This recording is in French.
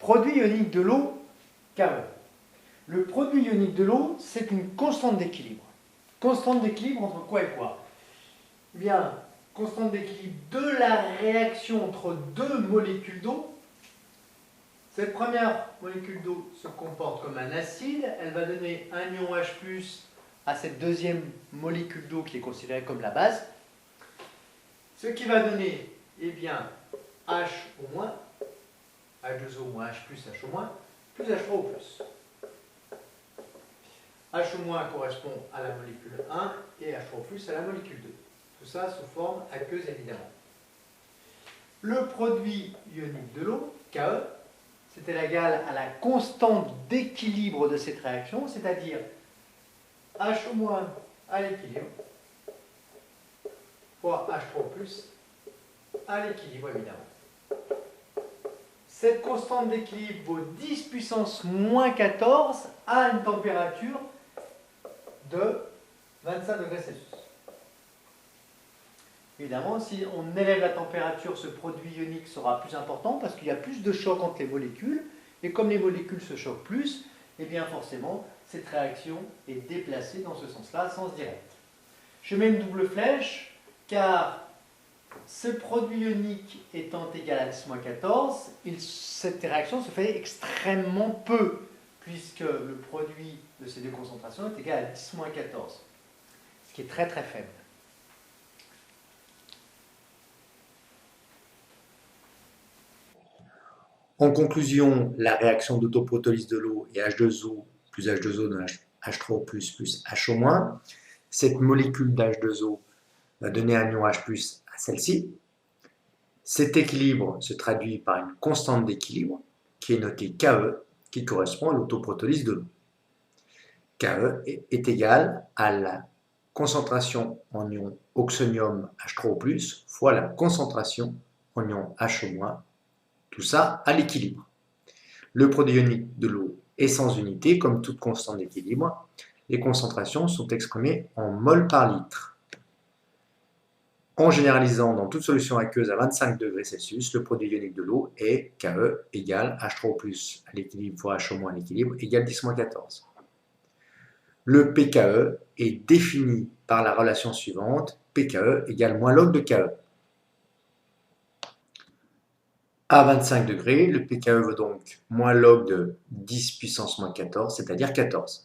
Produit ionique de l'eau, KE. Le produit ionique de l'eau, c'est une constante d'équilibre. Constante d'équilibre entre quoi et quoi? Eh bien, constante d'équilibre de la réaction entre deux molécules d'eau. Cette première molécule d'eau se comporte comme un acide, elle va donner un ion H+, à cette deuxième molécule d'eau qui est considérée comme la base, ce qui va donner, eh bien, H au moins, H2O moins H+, H au moins, plus H3 au plus. H au moins correspond à la molécule 1 et H3 au plus à la molécule 2. Tout ça sous forme aqueuse évidemment. Le produit ionique de l'eau, KE, c'est égal à la constante d'équilibre de cette réaction, c'est-à-dire H au moins à l'équilibre fois H3 au plus à l'équilibre évidemment. Cette constante d'équilibre vaut 10 puissance moins 14 à une température de 25 degrés Celsius. Évidemment, si on élève la température, ce produit ionique sera plus important parce qu'il y a plus de choc entre les molécules. Et comme les molécules se choquent plus, eh bien forcément, cette réaction est déplacée dans ce sens-là, sens direct. Je mets une double flèche, car ce produit ionique étant égal à 10-14, cette réaction se fait extrêmement peu, puisque le produit de ces deux concentrations est égal à 10-14, ce qui est très très faible. En conclusion, la réaction d'autoprotolyse de l'eau est H2O plus H2O de H3O plus H-. Cette molécule d'H2O va donner un ion H+ à celle-ci. Cet équilibre se traduit par une constante d'équilibre qui est notée KE, qui correspond à l'autoprotolyse de l'eau. KE est égal à la concentration en ion oxonium H3O+, fois la concentration en ion H-, tout ça à l'équilibre. Le produit ionique de l'eau est sans unité, comme toute constante d'équilibre. Les concentrations sont exprimées en mol par litre. En généralisant dans toute solution aqueuse à 25 degrés Celsius, le produit ionique de l'eau est KE égale H3O+ à l'équilibre fois H- à l'équilibre égale 10-14. Le pKe est défini par la relation suivante, pKe égale moins log de KE. À 25 degrés, le pKe vaut donc moins log de 10 puissance moins 14, c'est-à-dire 14.